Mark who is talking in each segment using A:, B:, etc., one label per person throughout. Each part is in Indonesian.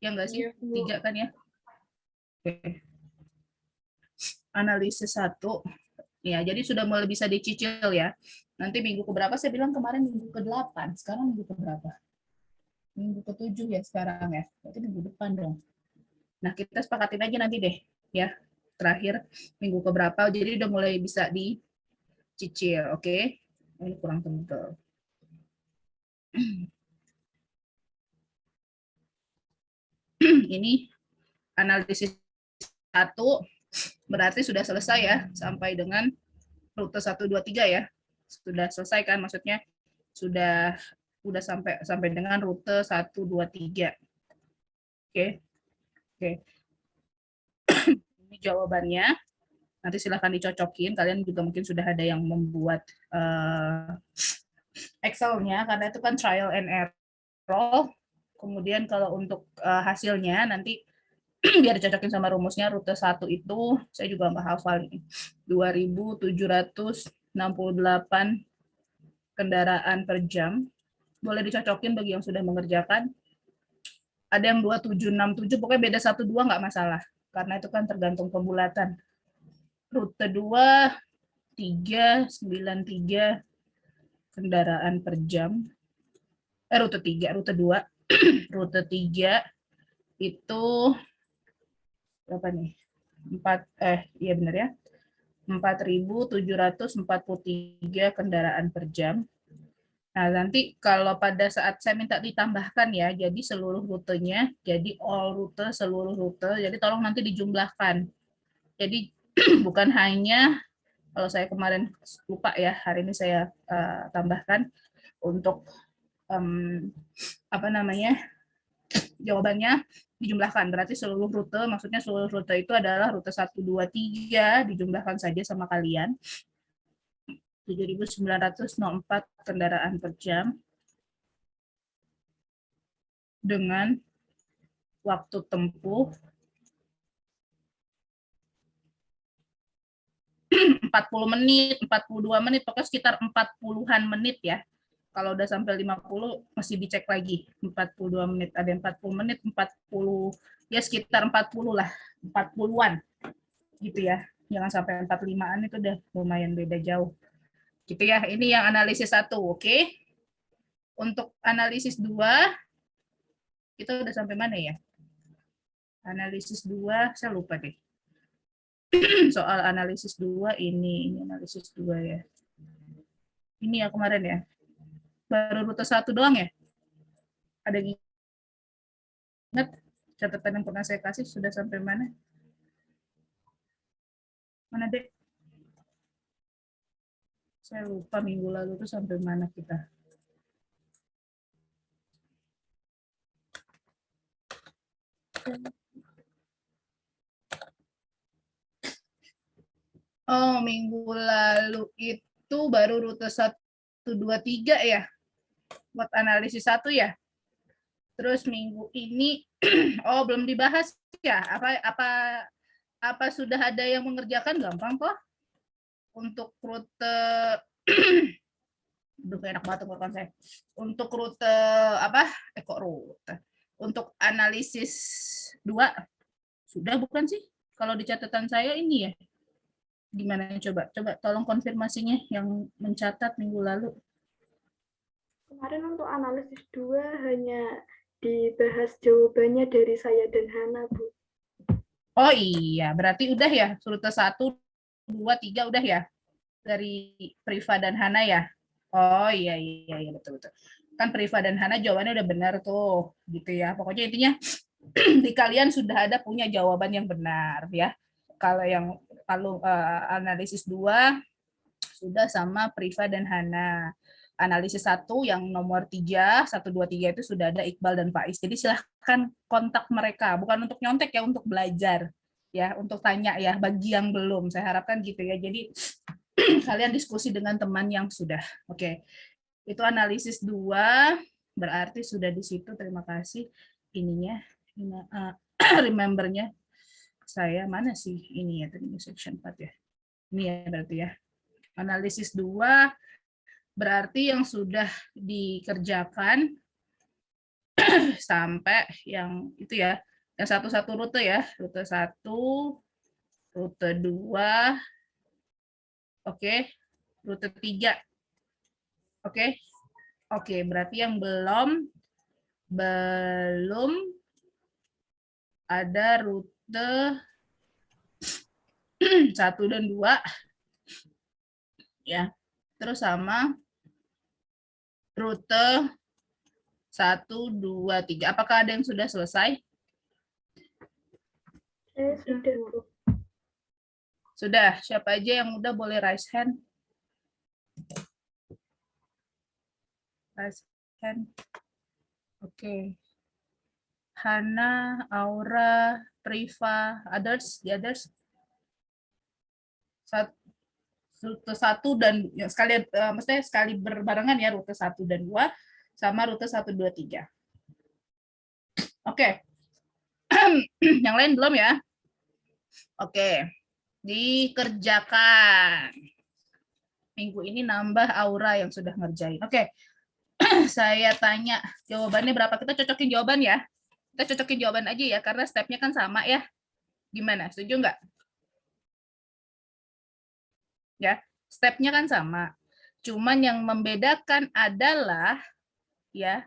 A: Ya enggak sih?
B: Iya, Bu.
A: 3 kan ya? Oke. Analisis 1. Ya, jadi sudah mulai bisa dicicil ya. Nanti minggu keberapa saya bilang kemarin minggu ke-8. Sekarang minggu keberapa? Minggu ke-7 ya sekarang ya. Berarti minggu depan dong. Nah, kita sepakatin aja nanti deh ya. Terakhir minggu keberapa jadi udah mulai bisa dicicil, oke? Ini kurang tebel. Ini analisis 1 berarti sudah selesai ya sampai dengan rute 1 2 3 ya. Sudah selesai kan maksudnya sudah sampai dengan rute 1 2 3. Oke. Oke. Ini jawabannya. Nanti silahkan dicocokin. Kalian juga mungkin sudah ada yang membuat Excel-nya karena itu kan trial and error. Kemudian kalau untuk hasilnya nanti biar dicocokin sama rumusnya rute 1 itu saya juga nggak hafal nih. 2.768 kendaraan per jam. Boleh dicocokin bagi yang sudah mengerjakan. Ada yang 2767, pokoknya beda 1-2 nggak masalah. Karena itu kan tergantung pembulatan. Rute 2, 393 kendaraan per jam. Rute 3, rute 2. Rute 3 itu berapa nih? 4, iya benar ya. 4.743 kendaraan per jam. Nah, nanti kalau pada saat saya minta ditambahkan ya, jadi seluruh rutenya, jadi all rute, seluruh rute, jadi tolong nanti dijumlahkan. Jadi bukan hanya, kalau saya kemarin lupa ya, hari ini saya tambahkan untuk jawabannya dijumlahkan. Berarti seluruh rute, maksudnya seluruh rute itu adalah rute 1, 2, 3, dijumlahkan saja sama kalian. 7.904 kendaraan per jam dengan waktu tempuh 40 menit, 42 menit, pokoknya sekitar 40-an menit ya. Kalau udah sampai 50 masih dicek lagi. 42 menit, ada yang 40 menit, 40 ya sekitar 40 lah, 40-an gitu ya. Jangan sampai 45-an, itu udah lumayan beda jauh. Gitu ya. Ini yang analisis 1, oke? Untuk analisis 2 kita udah sampai mana ya? Analisis 2 saya lupa deh. Soal analisis 2 ini analisis 2 ya. Ini ya kemarin ya. Baru rute 1 doang ya? Ada yang ingat catatan yang pernah saya kasih sudah sampai mana? Mana dek? Saya lupa minggu lalu itu sampai mana kita. Oh, minggu lalu itu baru rute 1, 2, 3 ya? Buat analisis 1 ya? Terus minggu ini, oh belum dibahas ya? Apa sudah ada yang mengerjakan? Gampang kok. Untuk rute, enak banget tenggorokan saya. Untuk rute apa? Kok rute? Untuk analisis 2 sudah bukan sih? Kalau di catatan saya ini ya. Gimana coba tolong konfirmasinya yang mencatat minggu lalu.
B: Kemarin untuk analisis 2 hanya dibahas jawabannya dari saya dan Hana, Bu.
A: Oh iya, berarti udah ya, rute 1, 2, 3 udah ya? Dari Priva dan Hana ya? Oh iya, betul. Kan Priva dan Hana jawabannya udah benar tuh, gitu ya. Pokoknya intinya di kalian sudah ada punya jawaban yang benar ya. Kalau analisis 2 sudah sama Priva dan Hana. Analisis 1 yang nomor 3, 1, 2, 3 itu sudah ada Iqbal dan Faiz. Jadi silahkan kontak mereka, bukan untuk nyontek ya, untuk belajar. Ya, untuk tanya ya, bagi yang belum. Saya harapkan gitu ya. Jadi kalian diskusi dengan teman yang sudah. Oke. Itu analisis 2, berarti sudah di situ. Terima kasih ininya. Remember-nya saya mana sih ini ya, tadi section 4 ya. Ini ya berarti ya. Analisis 2 berarti yang sudah dikerjakan sampai yang itu ya, yang satu-satu rute ya, rute 1, rute 2, oke, rute 3, oke, oke, berarti yang belum ada rute 1 dan 2 ya, terus sama rute 1, 2, 3. Apakah ada yang sudah selesai?
B: Sudah, Bu.
A: Sudah. Siapa aja yang udah boleh raise hand? Raise hand. Oke. Hana, Aura, Priva, others, the others. Rute 1 dan sekali maksudnya sekali berbarengan ya, rute 1 dan 2 sama rute 1, 2, 3. Oke. Yang lain belum ya? Oke. Dikerjakan. Minggu ini nambah Aura yang sudah ngerjain. Oke. Saya tanya jawabannya berapa? Kita cocokin jawaban ya. Kita cocokin jawaban aja ya, karena stepnya kan sama ya. Gimana? Setuju nggak? Ya, stepnya kan sama. Cuman yang membedakan adalah ya,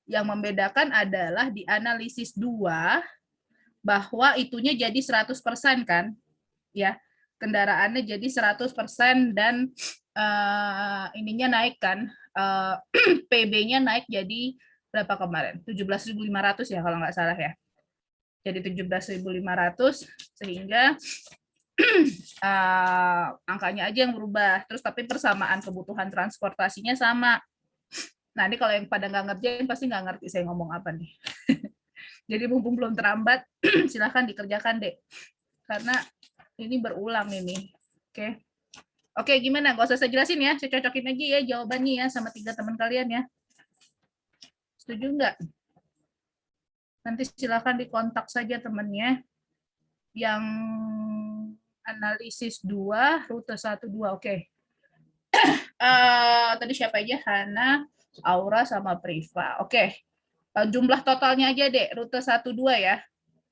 A: yang membedakan adalah di analisis 2 bahwa itunya jadi 100% kan? Ya. Kendaraannya jadi 100% dan ininya naik kan? PB-nya naik jadi berapa kemarin? 17.500 ya kalau nggak salah ya. Jadi 17.500 sehingga angkanya aja yang berubah. Terus tapi persamaan kebutuhan transportasinya sama. Nah ini kalau yang pada nggak ngerjain pasti nggak ngerti saya ngomong apa nih. Jadi mumpung belum terlambat, silahkan dikerjakan deh. Karena ini berulang ini. Oke. Oke, gimana? Gak usah saya jelasin ya. Saya cocokin aja ya jawabannya ya sama 3 teman kalian ya. Setuju nggak? Nanti silahkan dikontak saja temannya yang analisis 2, rute 1, 2. Oke. Tadi siapa aja? Hana, Aura, sama Priva. Oke. Jumlah totalnya aja deh. Rute 1, 2 ya.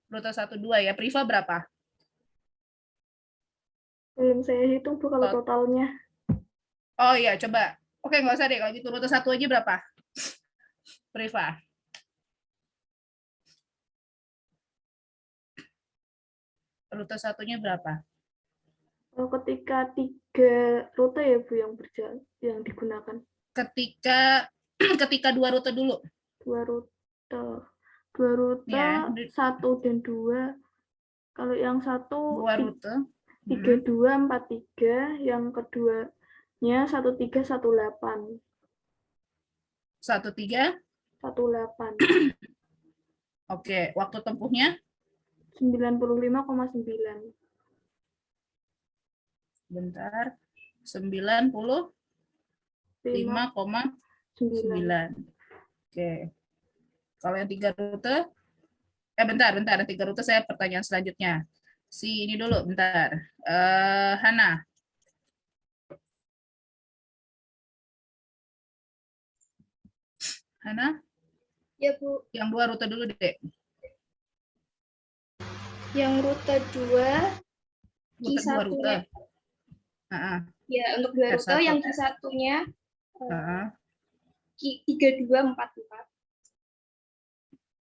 A: Rute 1, 2 ya. Priva berapa?
B: Belum saya hitung, Bu, kalau totalnya.
A: Oh iya, coba. Oke, nggak usah deh. Kalau gitu rute 1 aja berapa? Priva. Rute satunya berapa?
B: Ketika 3 rute ya, Bu, yang berjalan, yang digunakan.
A: Ketika 2 rute dulu.
B: 2 rute. 2 rute,
A: Ya.
B: 1 dan 2. Kalau yang 1,
A: 2 rute.
B: 3, 2, 4, 3. Yang keduanya 1, 3, 1, 8.
A: 1, 3.
B: 1, 8.
A: Oke, waktu tempuhnya?
B: 95,9.
A: Bentar. 95,9. Oke. Kalau yang 3 rute? Bentar. Yang 3 rute saya pertanyaan selanjutnya. Si ini dulu, bentar. Hana. Hana?
C: Ya, Bu.
A: Yang 2 rute dulu, Dek.
C: Yang rute 2,
A: Rute 2 rute.
C: Ya, untuk 2 rute, yang Q1-nya 3244.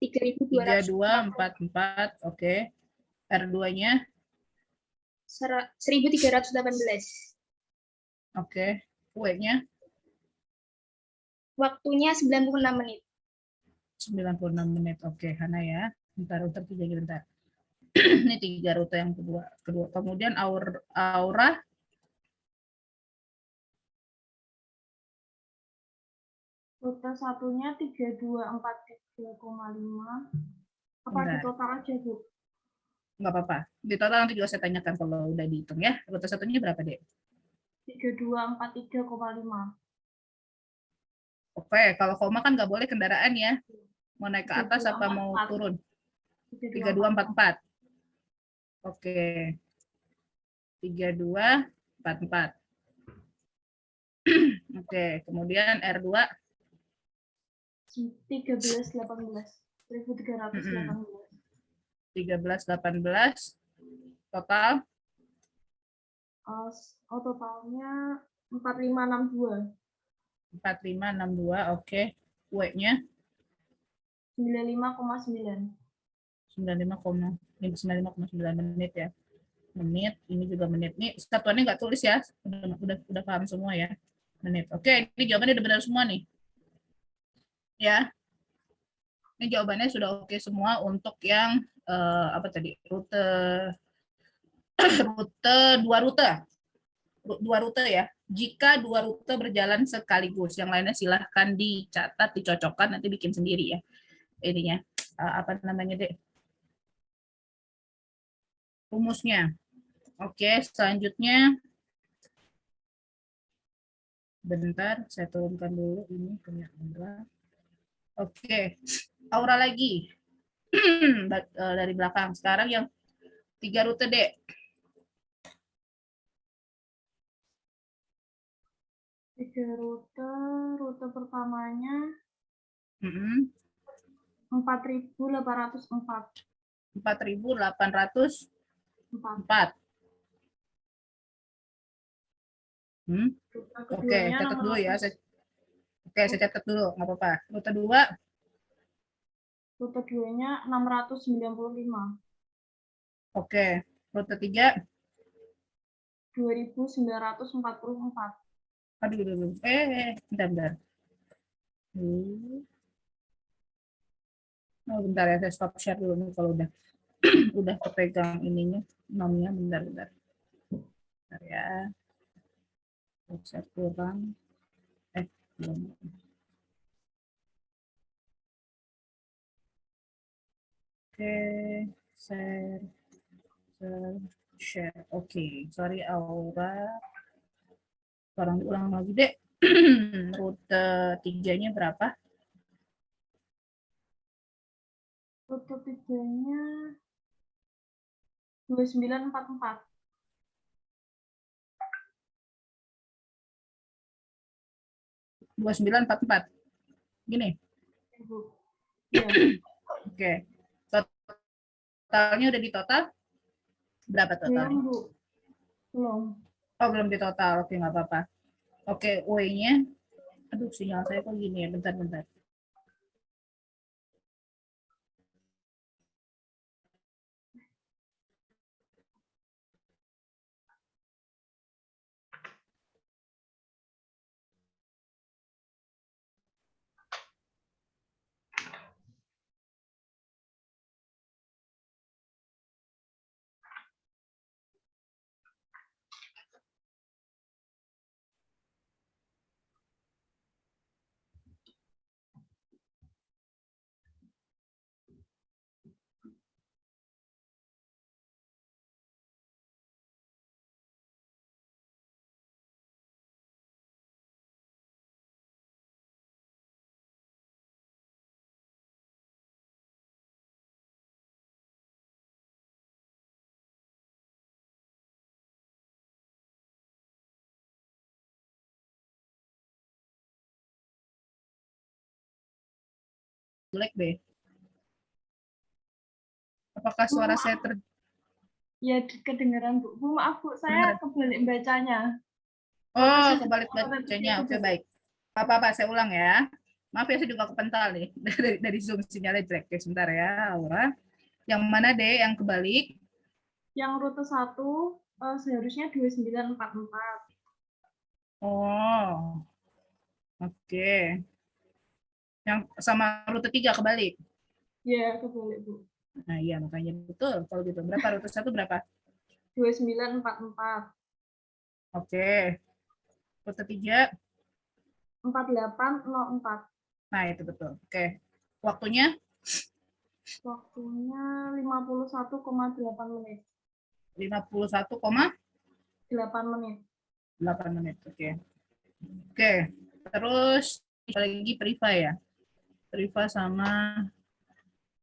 A: 3244, oke. R2-nya?
C: 1318.
A: Oke. W-nya?
C: Waktunya 96 menit.
A: 96 menit. Oke, Hana ya. Bentar, rute 3 bentar. Ini 3 rute yang kedua. Kemudian Aura.
B: Rute satunya 3243,5. Apa di total aja, Bu?
A: Nggak apa-apa. Di total nanti juga saya tanyakan kalau udah dihitung ya. Rute satunya berapa, Dek?
B: 3243,5.
A: Oke, kalau koma kan nggak boleh kendaraan ya. Mau naik ke atas apa mau turun? 3244. Oke. 3244. Oke, kemudian R2.
B: 1318. 1318.
A: 1318 total
B: Totalnya 4562.
A: 4562. Oke. W-nya
B: 95,9.
A: 95,9 menit ya. Menit, ini juga menit. Nih satuannya nggak tulis ya. Udah paham semua ya. Menit. Oke, ini jawabannya udah benar semua nih. Ya. Ini jawabannya sudah oke semua untuk yang apa tadi? Rute dua rute ya. Jika dua rute berjalan sekaligus, yang lainnya silahkan dicatat, dicocokkan, nanti bikin sendiri ya. Ininya apa namanya deh? Rumusnya. Oke, selanjutnya bentar, saya turunkan dulu ini punya Aura. Oke, Aura lagi dari belakang. Sekarang yang 3 rute deh.
B: 3 rute pertamanya
A: 4.804.
B: 4.804.
A: Oke, catat dulu ya. Saya catat dulu, nggak apa-apa. Rute 2.
B: Rute 2-nya 695.
A: Oke, rute 3.
B: 2944.
A: Aduh. Bentar. Oh, bentar ya, saya stop share dulu nih kalau udah kepegang ininya, nomnya. Bentar ya. Saya kurang. Belum. Oke, share. Oke, sorry Aura. Sekarang ulang lagi deh. Rute 3-nya berapa?
B: Rute 3-nya 2944.
A: 2944. Gini.
B: Ya.
A: Oke. Totalnya udah di total? Berapa totalnya?
B: Belum, Bu. Belum.
A: Oh, belum di total. Oke, nggak apa-apa. Oke, W-nya. Aduh, sinyal saya kok gini ya. Bentar. Jelek deh. Apakah suara saya
B: Ya, kedengeran, Bu. Bu, maaf, Bu. Saya kebalik bacanya.
A: Oh, kebalik bacanya. Oke, baik. Apa-apa, saya ulang ya. Maaf ya, saya juga kepental nih. Dari Zoom sinyalnya jelek. Oke, sebentar ya, Aura. Yang mana deh yang kebalik?
B: Yang rute 1 seharusnya 2944.
A: Oh, oke. Yang sama rute 3 kebalik?
B: Ya, kebalik, Bu.
A: Nah, iya, makanya betul. Kalau gitu, berapa? Rute 1 berapa?
B: 2944.
A: Oke. Rute 3?
B: 4804.
A: Nah, itu betul. Oke. Waktunya?
B: Waktunya 51,8 menit.
A: 51,8
B: menit.
A: menit. Oke. Oke. Terus lagi Priva ya. Priva sama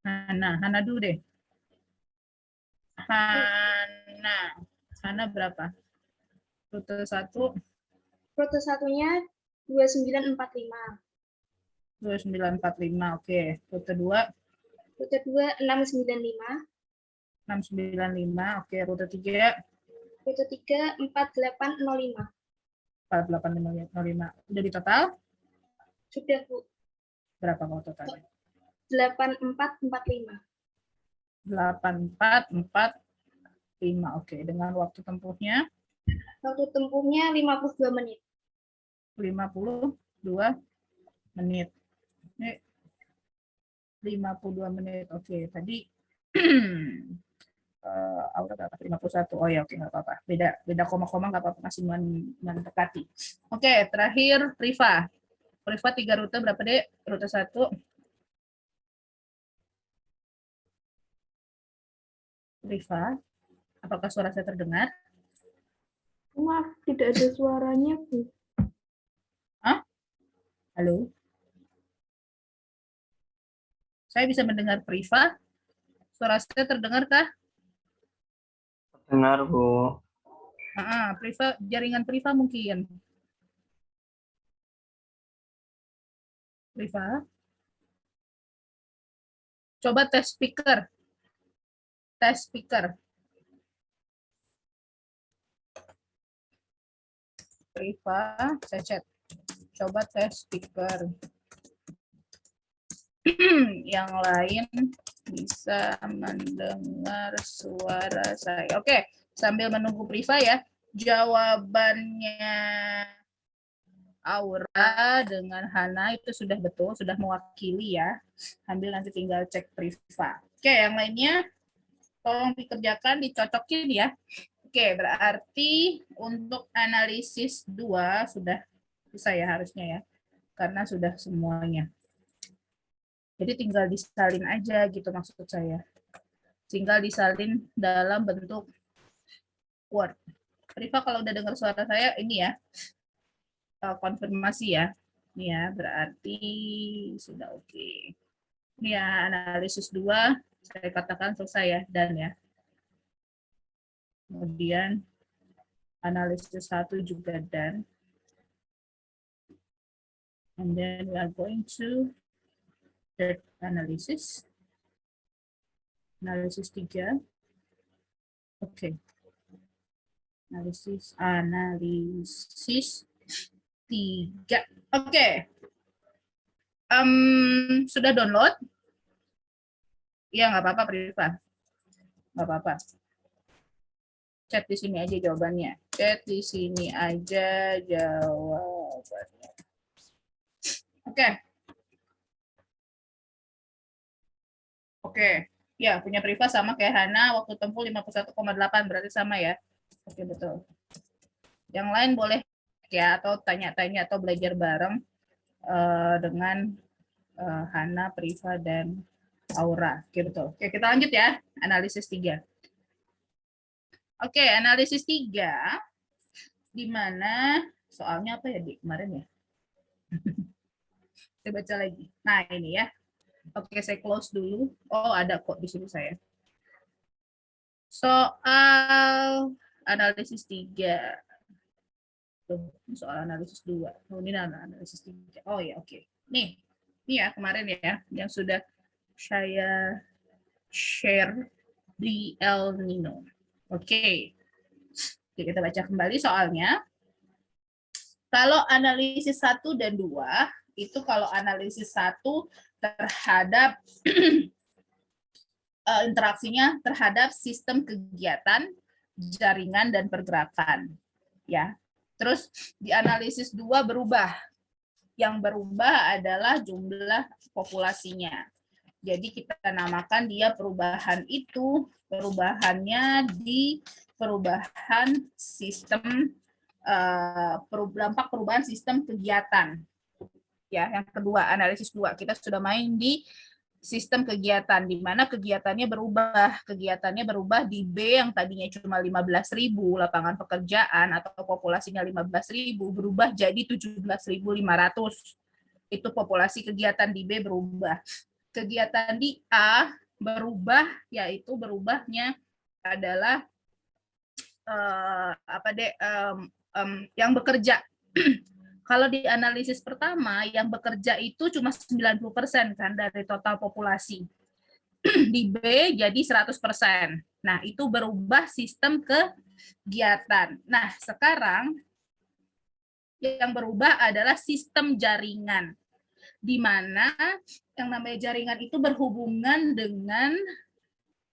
A: Hana dulu deh. Hana berapa? Rute 1.
C: Rute 1-nya 2945.
A: 2945. Oke. Rute 2
C: Rute 2 695.
A: 695. Oke, rute 3
C: Rute 3 4805.
A: 4805. Udah di total
C: Sudah, Bu.
A: berapa kalau totalnya?
C: 8445.
A: 8445. Oke, dengan waktu tempuhnya
C: Waktu tempuhnya 52 menit.
A: 52 menit. Ini 52 menit. Oke, tadi Aura berapa? 51. Oh ya, oke, nggak apa-apa. Beda koma-koma nggak apa-apa, masih mendekati. Oke, terakhir Priva. Priva 3 rute berapa, Dek? Rute 1. Priva, apakah suara saya terdengar?
B: Maaf, tidak ada suaranya, Bu.
A: Hah? Halo? Saya bisa mendengar Priva. Suara saya terdengarkah?
D: Dengar, Bu.
A: Priva, jaringan Priva mungkin. Priva. Coba tes speaker. Tes speaker. Priva, saya chat. Coba tes speaker. Yang lain bisa mendengar suara saya. Oke, sambil menunggu Priva ya. Jawabannya Aura dengan Hana itu sudah betul, sudah mewakili ya. Ambil nanti tinggal cek Priva. Oke, yang lainnya tolong dikerjakan, dicocokin ya. Oke, berarti untuk analisis 2 sudah bisa ya harusnya ya. Karena sudah semuanya. Jadi tinggal disalin aja gitu maksud saya. Tinggal disalin dalam bentuk Word. Priva kalau udah dengar suara saya ini ya, konfirmasi ya. Ini ya, berarti sudah oke. Ini ya, analisis 2 saya katakan selesai ya, dan ya. Kemudian analisis 1 juga dan. And then we are going to third analysis. Analisis 3. Oke. Analisis 3. Oke. Sudah download? Iya, nggak apa-apa, Priva. Nggak apa-apa. Chat di sini aja jawabannya. Chat di sini aja jawabannya. Oke. Oke. Ya, punya Priva sama kayak Hana, waktu tempuh 51,8, berarti sama ya. Oke, betul. Yang lain boleh ya, atau tanya-tanya atau belajar bareng dengan Hana, Priva, dan Aura. Oke, betul. Oke, kita lanjut ya. Analisis 3. Oke, analisis 3. Di mana soalnya apa ya, Dik? Kemarin ya? Saya baca lagi. Nah, ini ya. Oke, saya close dulu. Oh, ada kok di sini saya. Soal analisis 3. Soal analisis 2. Oh, ini analisis 3. Oh ya, oke. Nih. Ini ya kemarin ya yang sudah saya share di El Nino. Oke. Oke, kita baca kembali soalnya. Kalau analisis 1 dan 2, itu kalau analisis 1 terhadap interaksinya terhadap sistem kegiatan, jaringan, dan pergerakan. Ya. Terus di analisis 2 berubah. Yang berubah adalah jumlah populasinya. Jadi kita namakan dia perubahan itu, perubahannya di perubahan sistem, dampak perubahan sistem kegiatan. Ya, yang kedua, analisis 2. Kita sudah main di sistem kegiatan, di mana kegiatannya berubah. Kegiatannya berubah di B yang tadinya cuma 15.000 lapangan pekerjaan atau populasinya 15.000 berubah jadi 17.500. Itu populasi kegiatan di B berubah. Kegiatan di A berubah, yaitu berubahnya adalah yang bekerja. Kalau di analisis pertama, yang bekerja itu cuma 90% kan dari total populasi. Di B jadi 100%. Nah, itu berubah sistem kegiatan. Nah, sekarang yang berubah adalah sistem jaringan, di mana yang namanya jaringan itu berhubungan dengan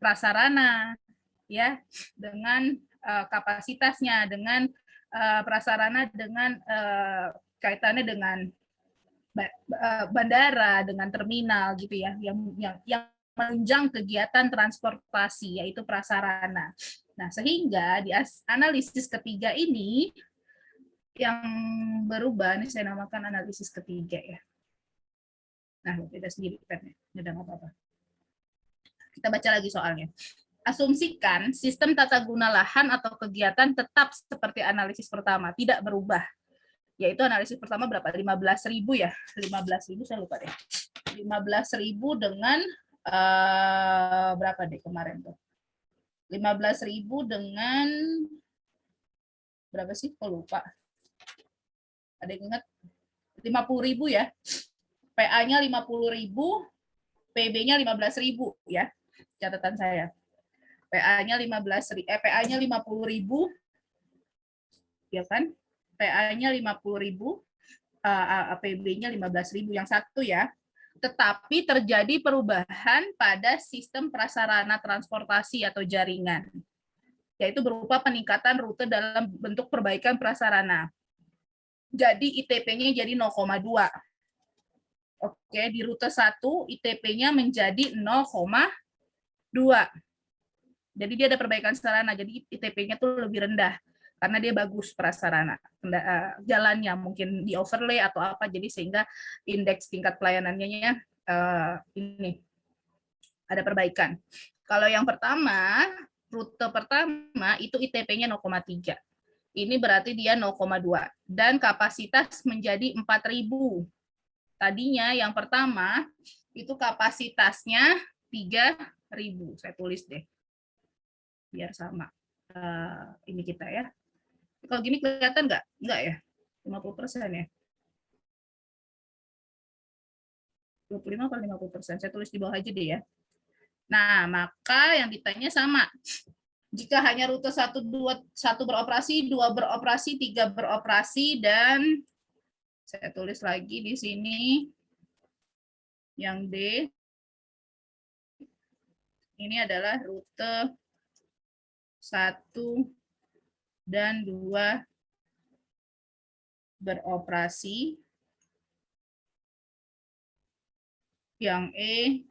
A: prasarana, ya, dengan kapasitasnya, dengan prasarana, dengan kaitannya dengan bandara, dengan terminal gitu ya, yang menunjang kegiatan transportasi, yaitu prasarana. Nah, sehingga di analisis ketiga ini yang berubah, ini saya namakan analisis ketiga ya. Nah, beda sendiri kan, udah nggak apa-apa. Kita baca lagi soalnya. Asumsikan sistem tata guna lahan atau kegiatan tetap seperti analisis pertama, tidak berubah. Yaitu analisis pertama berapa? 15.000 ya. 15.000 saya lupa deh. 15.000 dengan berapa deh kemarin tuh? 15.000 dengan berapa sih? Kok lupa. Ada yang ingat? 50.000 ya. PA-nya 50.000, PB-nya 15.000 ya. Catatan saya. PA-nya 50.000 ya kan? PA-nya 50.000, PB-nya 15.000 yang satu ya. Tetapi terjadi perubahan pada sistem prasarana transportasi atau jaringan, yaitu berupa peningkatan rute dalam bentuk perbaikan prasarana. Jadi ITP-nya jadi 0,2. Oke, di rute 1 ITP-nya menjadi 0,2. Jadi dia ada perbaikan sarana, jadi ITP-nya tuh lebih rendah karena dia bagus prasarana. Jalannya mungkin di overlay atau apa, jadi sehingga indeks tingkat pelayanannya ini ada perbaikan. Kalau yang pertama, rute pertama itu ITP-nya 0,3. Ini berarti dia 0,2 dan kapasitas menjadi 4.000. Tadinya yang pertama itu kapasitasnya 3.000. Saya tulis deh biar sama ini kita ya. Kalau gini kelihatan nggak? Nggak ya? 50% ya? 25 atau 50%? Saya tulis di bawah aja deh ya. Nah, maka yang ditanya sama. Jika hanya rute 1 beroperasi, 2 beroperasi, 3 beroperasi, dan saya tulis lagi di sini yang D, ini adalah rute 1 dan 2 beroperasi. Yang E,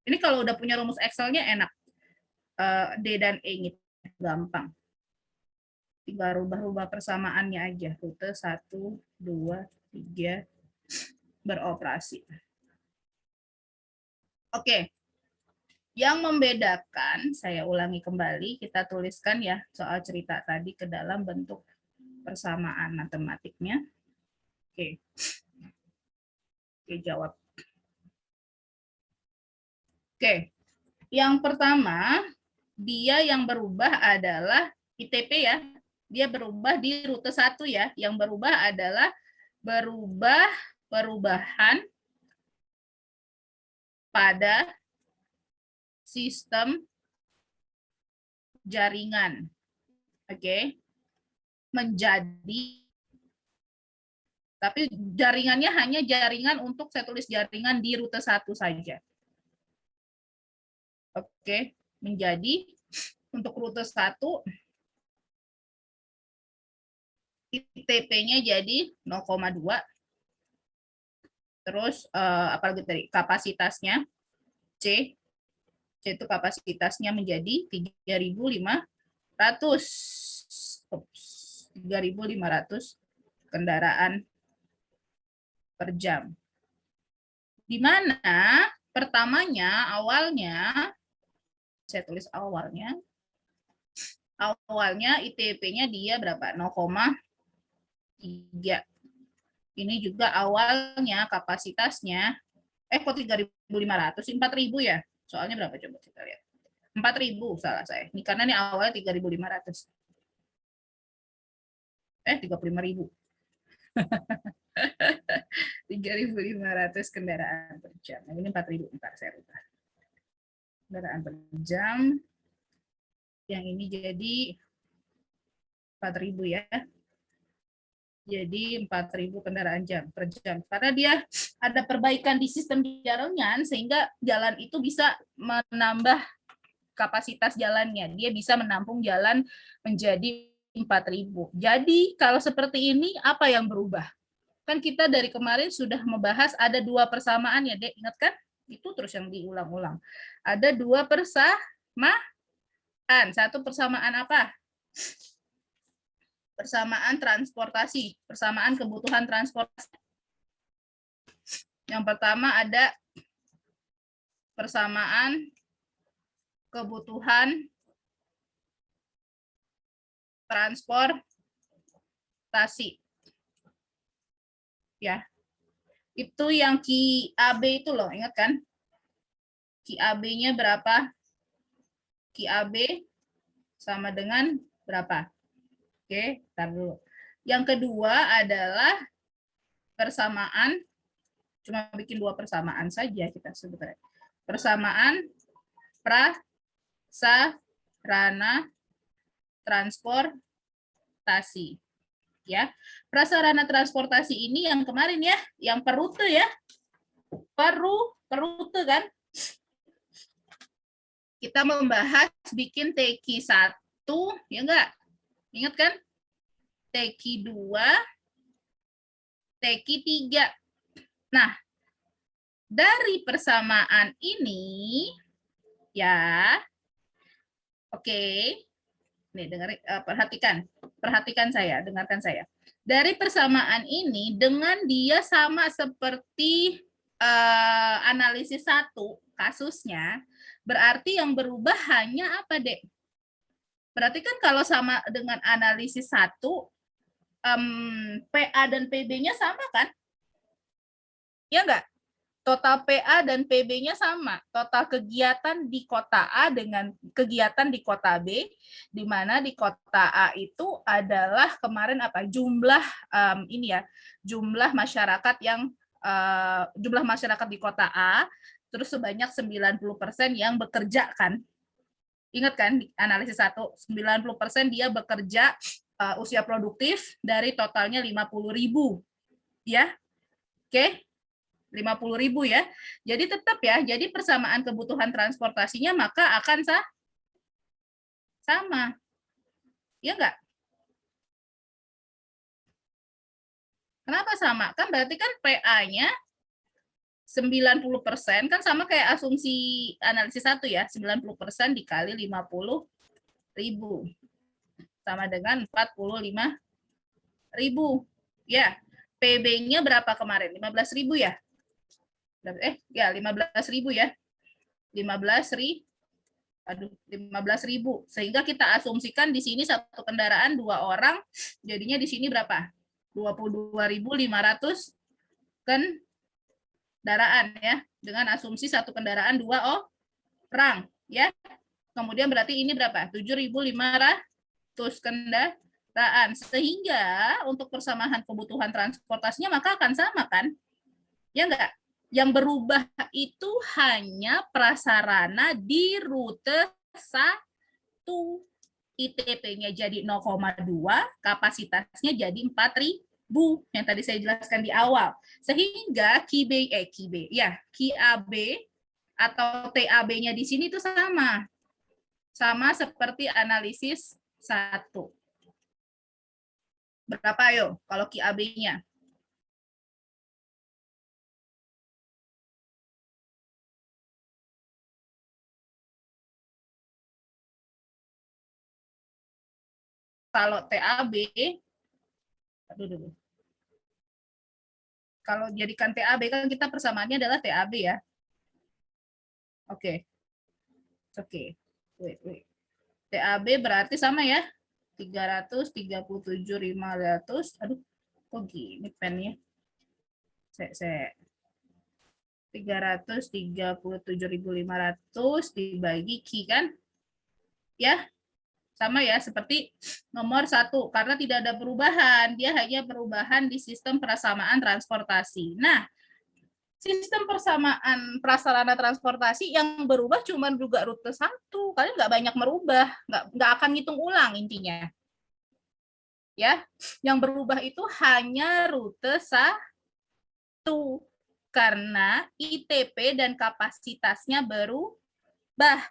A: ini kalau udah punya rumus Excel-nya enak. D dan E gitu, gampang. Tinggal rubah-rubah persamaannya aja. Rute 1, 2, 3 beroperasi. Oke. Yang membedakan, saya ulangi kembali, kita tuliskan ya soal cerita tadi ke dalam bentuk persamaan matematiknya. Oke. Oke, jawab. Oke. Yang pertama, dia yang berubah adalah ITP ya. Dia berubah di rute 1 ya. Yang berubah adalah perubahan pada sistem jaringan. Oke. Menjadi, tapi jaringannya hanya jaringan untuk, saya tulis jaringan di rute 1 saja. Oke, menjadi untuk rute 1 ITP-nya jadi 0,2. Terus apalagi tadi kapasitasnya C itu kapasitasnya menjadi 3.500 kendaraan per jam. Di mana pertamanya awalnya, saya tulis awalnya ITP-nya dia berapa? 0,3. Ini juga awalnya kapasitasnya, kok 3.500, 4.000 ya? Soalnya berapa coba kita lihat. 4.000 salah saya. Ini karena ini awalnya 3.500. 35.000. 3.500 kendaraan per jam. Nah, ini 4.000. Bentar, saya rubah. Kendaraan per jam. Yang ini jadi 4.000 ya. Jadi 4.000 kendaraan per jam. Karena dia ada perbaikan di sistem jalannya, sehingga jalan itu bisa menambah kapasitas jalannya. Dia bisa menampung jalan menjadi 4.000. Jadi kalau seperti ini, apa yang berubah? Kan kita dari kemarin sudah membahas ada 2 persamaan ya, Dek. Ingat kan? Itu terus yang diulang-ulang. Ada 2 persamaan. Satu persamaan apa? Persamaan transportasi, persamaan kebutuhan transportasi. Yang pertama ada persamaan kebutuhan transportasi. Ya. Itu yang QAB itu loh, ingat kan? QAB-nya berapa? QAB sama dengan berapa? Oke, tar dulu. Yang kedua adalah persamaan, cuma bikin 2 persamaan saja kita sebutnya. Persamaan prasarana transportasi. Ya, prasarana transportasi ini yang kemarin ya, yang perute ya. Perute kan? Kita membahas bikin TQ 1, ya enggak? Ingat kan? TQ 2, TQ 3. Nah, dari persamaan ini, ya, oke, nih perhatikan saya, dengarkan saya. Dari persamaan ini, dengan dia sama seperti analisis 1 kasusnya, berarti yang berubah hanya apa, Dek? Berarti kan kalau sama dengan analisis 1, PA dan PB-nya sama kan? Ya enggak? Total PA dan PB-nya sama. Total kegiatan di kota A dengan kegiatan di kota B, di mana di kota A itu adalah kemarin apa? Jumlah ini ya, jumlah masyarakat yang jumlah masyarakat di kota A, terus sebanyak 90% yang bekerja kan? Ingat kan analisis 1, 90% dia bekerja usia produktif dari totalnya 50.000. Ya. Oke. 50.000 ya. Jadi tetap ya, jadi persamaan kebutuhan transportasinya maka akan sama. Ya enggak? Kenapa sama? Kan berarti kan PA-nya 90% kan sama kayak asumsi analisis 1 ya, 90% dikali 50.000 sama dengan 45.000. Ya, PB-nya berapa kemarin? 15.000 ya? Ya 15.000 ya. 15.000. Sehingga kita asumsikan di sini satu kendaraan 2 orang, jadinya di sini berapa? 22.500 kendaraan ya, dengan asumsi satu kendaraan 2 orang ya. Kemudian berarti ini berapa? 7.500 kendaraan. Sehingga untuk persamaan kebutuhan transportasinya maka akan sama kan? Ya enggak? Yang berubah itu hanya prasarana di rute 1. ITP-nya jadi 0,2, kapasitasnya jadi 4.000 yang tadi saya jelaskan di awal. Sehingga QAB atau TAB-nya di sini itu sama. Sama seperti analisis 1. Berapa ayo kalau QAB-nya? Kalau TAB, kalau jadikan TAB kan kita persamaannya adalah TAB ya. Oke. Wait. TAB berarti sama ya. 337.500. Aduh, kok gini pennya? 337.500 dibagi Q kan? Ya. Sama ya, seperti nomor 1, karena tidak ada perubahan, dia hanya perubahan di sistem persamaan transportasi. Nah, sistem persamaan prasarana transportasi yang berubah cuma juga rute 1, kalian nggak banyak merubah, nggak akan ngitung ulang intinya. Ya, yang berubah itu hanya rute 1, karena ITP dan kapasitasnya berubah.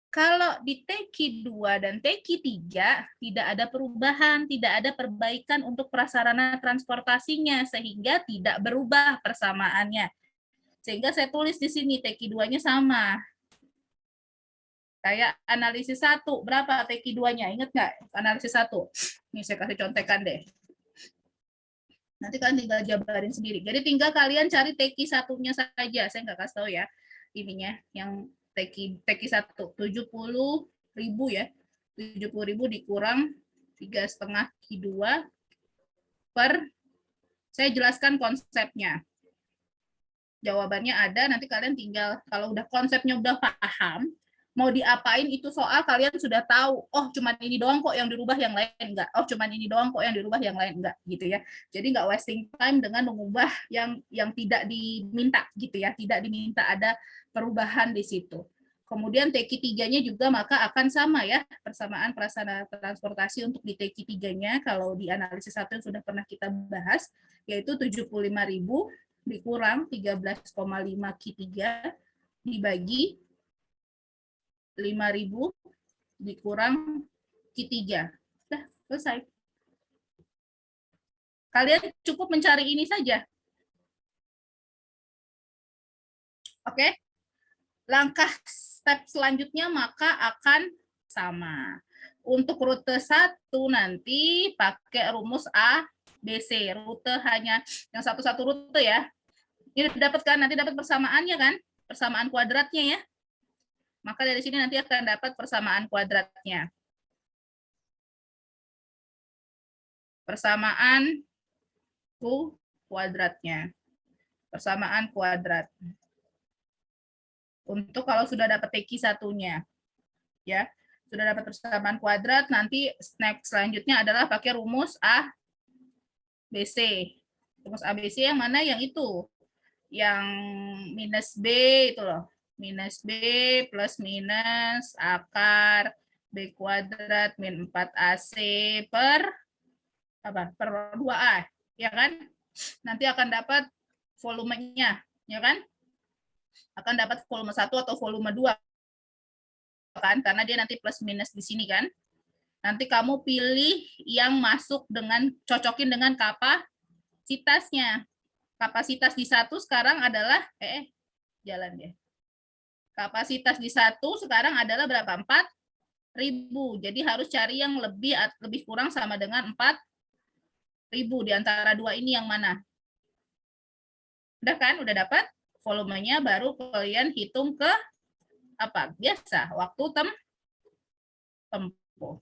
A: Kalau di TQ 2 dan TQ 3 tidak ada perubahan, tidak ada perbaikan untuk prasarana transportasinya, sehingga tidak berubah persamaannya. Sehingga saya tulis di sini TQ 2-nya sama. Kayak analisis 1, berapa TQ 2-nya? Ingat nggak analisis 1? Ini saya kasih contekan deh. Nanti kalian tinggal jabarin sendiri. Jadi tinggal kalian cari TQ 1-nya saja. Saya nggak kasih tahu ya ininya, yang TQ 1 70.000 ya, 70.000 dikurang 3,5 Q2 per, saya jelaskan konsepnya. Jawabannya ada, nanti kalian tinggal, kalau udah konsepnya udah paham, mau diapain itu soal kalian sudah tahu, oh cuman ini doang kok yang dirubah, yang lain enggak, oh cuman ini doang kok yang dirubah, yang lain enggak, gitu ya. Jadi enggak wasting time dengan mengubah yang tidak diminta, gitu ya, tidak diminta ada perubahan di situ. Kemudian TQ 3-nya juga maka akan sama ya, persamaan prasarana transportasi untuk di TQ 3-nya, kalau di analisis 1 yang sudah pernah kita bahas, yaitu 75.000 dikurang 13,5 Q3 dibagi 5.000 dikurang Q3. Sudah selesai. Kalian cukup mencari ini saja. Oke. Langkah step selanjutnya maka akan sama. Untuk rute 1 nanti pakai rumus A, B, C. Rute hanya yang satu-satu rute ya. Ini dapat kan, nanti dapat persamaannya kan? Persamaan kuadratnya ya. Maka dari sini nanti akan dapat persamaan kuadratnya. Persamaan kuadratnya. Persamaan kuadrat. Untuk kalau sudah dapat TQ 1-nya. Ya. Sudah dapat persamaan kuadrat, nanti next selanjutnya adalah pakai rumus ABC. Rumus ABC yang mana? Yang itu. Yang minus B itu loh. Minus B plus minus akar B kuadrat min 4AC per apa? Per 2A, ya kan? Nanti akan dapat volumenya, ya kan? Akan dapat volume 1 atau volume 2 kan, karena dia nanti plus minus di sini kan. Nanti kamu pilih yang masuk dengan, cocokin dengan kapasitasnya. Kapasitas di 1 sekarang adalah jalan deh. Kapasitas di 1 sekarang adalah berapa? 4.000. Jadi harus cari yang lebih kurang sama dengan 4.000 di antara dua ini yang mana? Udah kan? Udah dapat volumenya, baru kalian hitung ke apa? Biasa, waktu tempuh.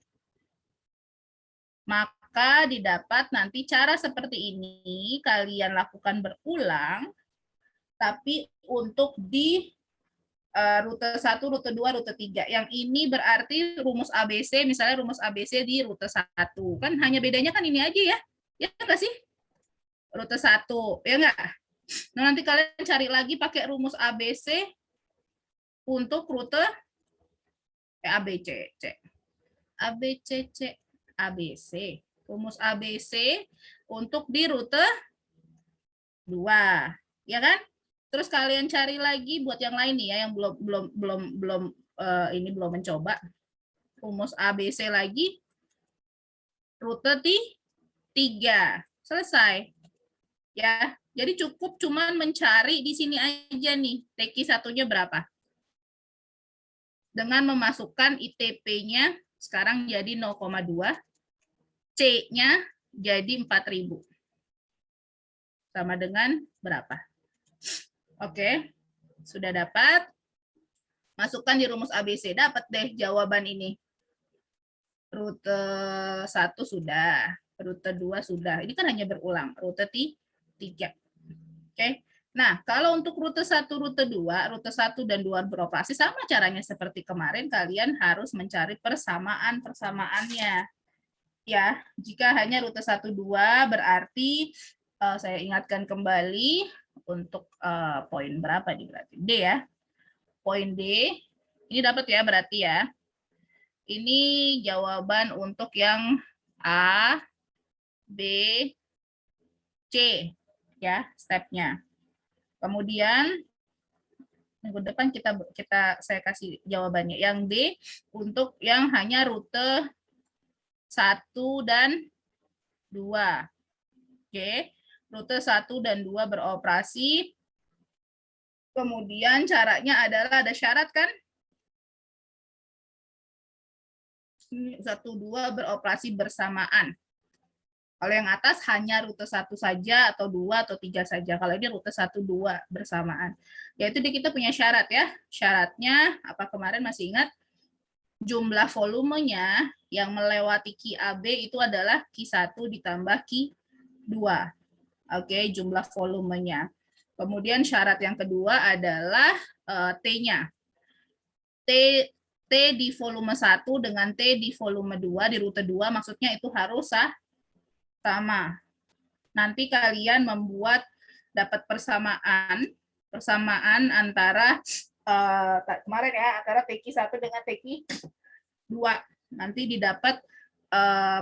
A: Maka didapat nanti cara seperti ini kalian lakukan berulang, tapi untuk di rute 1, rute 2, rute 3. Yang ini berarti rumus ABC, misalnya rumus ABC di rute 1. Kan hanya bedanya kan ini aja ya. Ya enggak sih? Rute 1, ya enggak? Nah, nanti kalian cari lagi pakai rumus ABC untuk rute ABC. ABCC, ABC. Rumus ABC untuk di rute 2. Ya kan? Terus kalian cari lagi buat yang lain nih ya, yang belum mencoba. Rumus ABC lagi rute 3. Selesai. Ya. Jadi cukup cuman mencari di sini aja nih, TQ 1-nya berapa. Dengan memasukkan ITP-nya sekarang jadi 0,2, C-nya jadi 4.000. Sama dengan berapa? Oke, sudah dapat. Masukkan di rumus ABC, dapat deh jawaban ini. Rute 1 sudah, rute 2 sudah. Ini kan hanya berulang, rute 3. Oke. Nah, kalau untuk rute 1, rute 2, rute 1 dan 2 beroperasi sama caranya seperti kemarin, kalian harus mencari persamaan-persamaannya. Ya, jika hanya rute 1, 2 berarti saya ingatkan kembali untuk poin berapa nih berarti? D ya. Poin D. Ini dapat ya berarti ya. Ini jawaban untuk yang A, B, C ya, stepnya. Kemudian minggu depan saya kasih jawabannya. Yang D untuk yang hanya rute 1 dan 2. Oke, rute 1 dan 2 beroperasi. Kemudian caranya adalah ada syarat kan? 1, 2 beroperasi bersamaan. Kalau yang atas hanya rute 1 saja atau 2 atau 3 saja. Kalau ini rute 1, 2 bersamaan. Yaitu kita punya syarat ya. Syaratnya apa kemarin masih ingat? Jumlah volumenya yang melewati QAB itu adalah Q1 ditambah Q2. Oke, jumlah volumenya. Kemudian syarat yang kedua adalah T-nya. T di volume 1 dengan T di volume 2 di rute 2 maksudnya itu harus sama. Nanti kalian membuat dapat persamaan antara kemarin ya, antara TQ1 dengan TQ2. Nanti didapat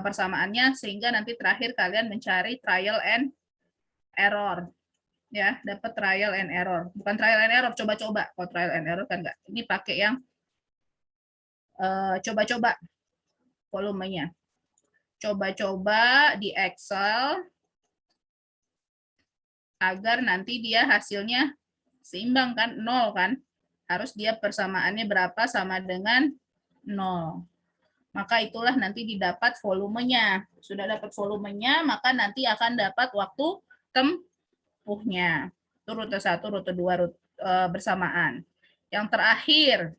A: persamaannya sehingga nanti terakhir kalian mencari trial and error. Ya, dapat trial and error. Bukan trial and error, coba-coba. Kalau trial and error kan enggak. Ini pakai yang coba-coba volumenya. Coba-coba di Excel agar nanti dia hasilnya seimbang kan, 0 kan. Harus dia persamaannya berapa sama dengan 0. Maka itulah nanti didapat volumenya. Sudah dapat volumenya, maka nanti akan dapat waktu tempuhnya. Itu rute 1, rute 2 bersamaan. Yang terakhir,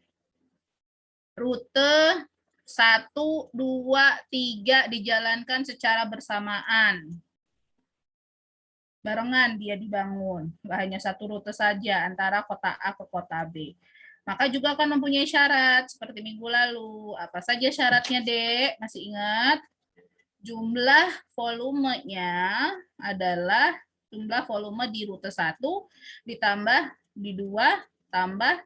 A: rute 1, 2, 3 dijalankan secara bersamaan. Barengan dia dibangun. Nggak hanya satu rute saja antara kota A ke kota B. Maka juga akan mempunyai syarat seperti minggu lalu. Apa saja syaratnya, Dek? Masih ingat? Jumlah volumenya adalah jumlah volume di rute 1 ditambah di 2 tambah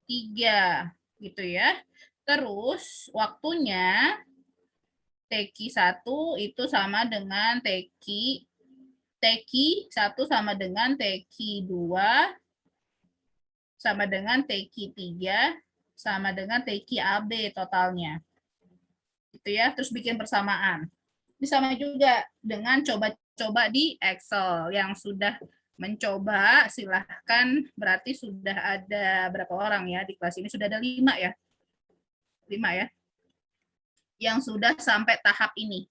A: 3. Gitu ya. Terus waktunya TQ1 itu sama dengan TQ1 sama dengan TQ2 sama dengan TQ3 sama dengan TQAB totalnya. Itu ya, terus bikin persamaan. Ini sama juga dengan coba-coba di Excel. Yang sudah mencoba silahkan, berarti sudah ada berapa orang ya di kelas ini? Sudah ada 5 ya? 5 ya? Yang sudah sampai tahap ini.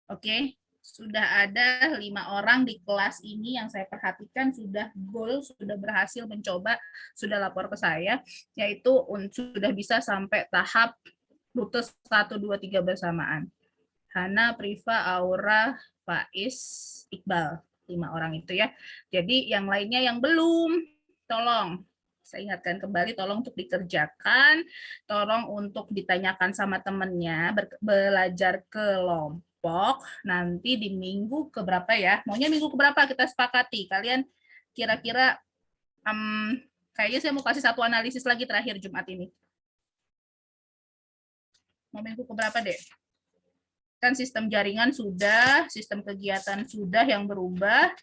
A: Oke, sudah ada 5 orang di kelas ini yang saya perhatikan sudah goal, sudah berhasil mencoba, sudah lapor ke saya, yaitu sudah bisa sampai tahap rute 1, 2, 3 bersamaan. Hana, Priva, Aura, Faiz, Iqbal. 5 orang itu ya. Jadi yang lainnya yang belum, tolong. Saya ingatkan kembali, tolong untuk dikerjakan, tolong untuk ditanyakan sama temennya, belajar kelompok, nanti di minggu keberapa ya? Maunya minggu keberapa kita sepakati? Kalian kira-kira, kayaknya saya mau kasih satu analisis lagi terakhir Jumat ini. Mau minggu keberapa deh? Kan sistem jaringan sudah, sistem kegiatan sudah yang berubah.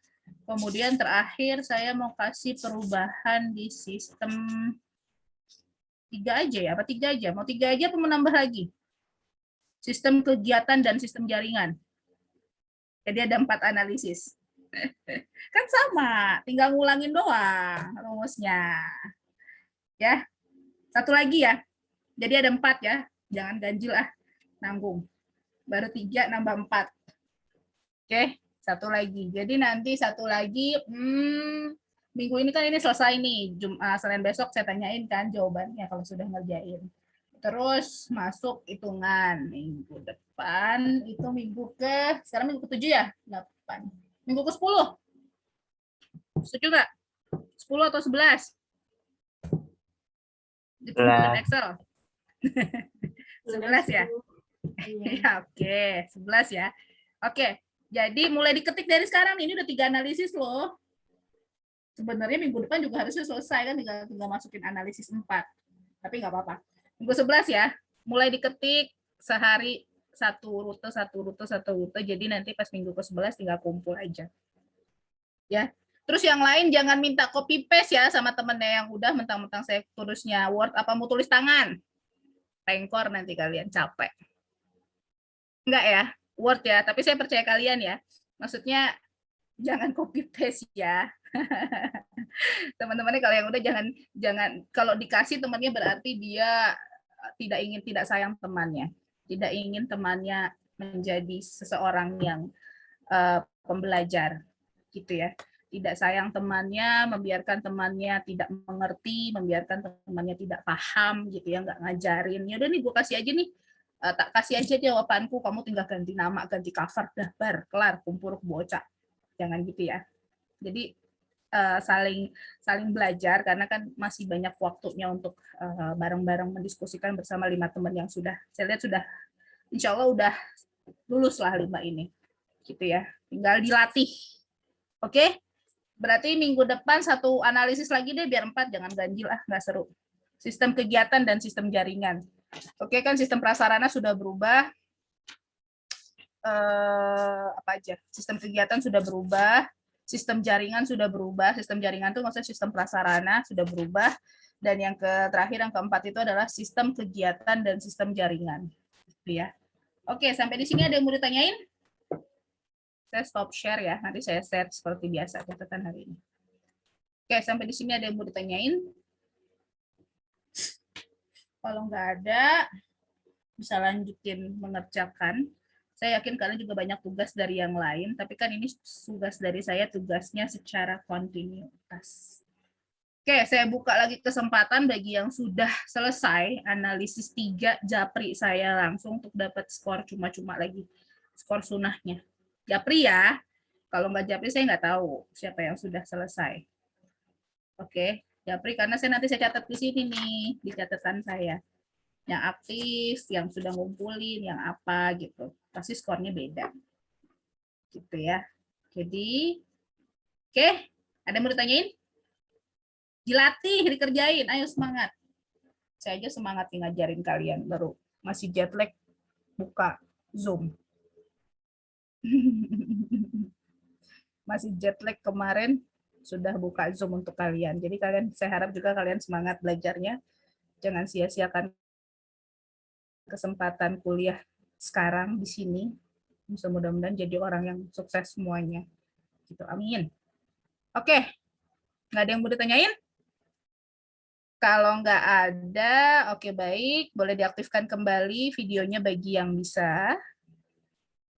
A: Kemudian terakhir saya mau kasih perubahan di sistem 3 aja ya, apa 3 aja? Mau 3 aja apa mau nambah lagi? Sistem kegiatan dan sistem jaringan. Jadi ada 4 analisis. Kan sama, tinggal ngulangin doang rumusnya. Ya, satu lagi ya. Jadi ada 4 ya, jangan ganjil nanggung. Baru 3 nambah 4. Oke, satu lagi. Jadi nanti satu lagi, minggu ini kan ini selesai nih. Senin besok saya tanyain kan jawabannya kalau sudah ngerjain. Terus masuk hitungan minggu depan, itu sekarang minggu ke-7 ya? 8. Minggu ke-10. Setuju nggak? 10 atau 11? Di bulan Excel. 11 ya? Ya, oke, 11 ya. Oke, jadi mulai diketik dari sekarang. Ini udah 3 analisis loh. Sebenarnya minggu depan juga harusnya selesai kan, tinggal masukin analisis 4. Tapi nggak apa-apa. Minggu 11 ya, mulai diketik sehari satu rute. Jadi nanti pas minggu ke-11 tinggal kumpul aja. Ya. Terus yang lain jangan minta copy paste ya sama temennya yang udah mentang-mentang saya tulisnya Word apa mau tulis tangan. Pengkor nanti kalian capek. Enggak ya, Word ya, tapi saya percaya kalian ya. Maksudnya jangan copy paste ya. Teman-temannya kalau yang udah jangan kalau dikasih temannya berarti dia tidak sayang temannya. Tidak ingin temannya menjadi seseorang yang pembelajar gitu ya. Tidak sayang temannya, membiarkan temannya tidak mengerti, membiarkan temannya tidak paham gitu ya, nggak ngajarin. Ya udah nih gue kasih aja nih, tak kasih aja jawabanku, kamu tinggal ganti nama, ganti cover, dah bar, kelar, kumpul bocah. Jangan gitu ya. Jadi saling belajar karena kan masih banyak waktunya untuk bareng-bareng mendiskusikan bersama 5 teman yang sudah, saya lihat sudah, insya Allah udah lulus lah 5 ini, gitu ya. Tinggal dilatih. Oke? Berarti minggu depan satu analisis lagi deh, biar 4, jangan ganjil nggak seru. Sistem kegiatan dan sistem jaringan. Oke kan sistem prasarana sudah berubah. Apa aja? Sistem kegiatan sudah berubah, sistem jaringan sudah berubah. Sistem jaringan itu maksudnya sistem prasarana sudah berubah. Dan yang terakhir, yang keempat itu adalah sistem kegiatan dan sistem jaringan. Ya. Oke, sampai di sini ada yang mau ditanyain? Saya stop share ya, nanti saya share seperti biasa catatan hari ini. Oke, sampai di sini ada yang mau ditanyain? Kalau nggak ada, bisa lanjutin mengerjakan. Saya yakin kalian juga banyak tugas dari yang lain, tapi kan ini tugas dari saya, tugasnya secara kontinuitas. Oke, saya buka lagi kesempatan bagi yang sudah selesai analisis 3 japri saya langsung untuk dapat skor cuma-cuma lagi, skor sunahnya. Japri ya, kalau nggak japri saya nggak tahu siapa yang sudah selesai. Oke, japri karena nanti saya catat di sini nih, di catatan saya. Yang aktif, yang sudah ngumpulin, yang apa gitu. Pasti skornya beda. Gitu ya. Jadi, oke, ada yang mau ditanyain? Dilatih, dikerjain, ayo semangat. Saya aja semangat ngajarin kalian, baru masih jet lag buka Zoom. Masih jet lag kemarin sudah buka Zoom untuk kalian. Jadi kalian, saya harap juga kalian semangat belajarnya. Jangan sia-siakan kesempatan kuliah sekarang di sini. Mudah-mudahan jadi orang yang sukses semuanya. Gitu, amin. Oke, nggak ada yang mau ditanyain? Kalau nggak ada, oke baik. Boleh diaktifkan kembali videonya bagi yang bisa.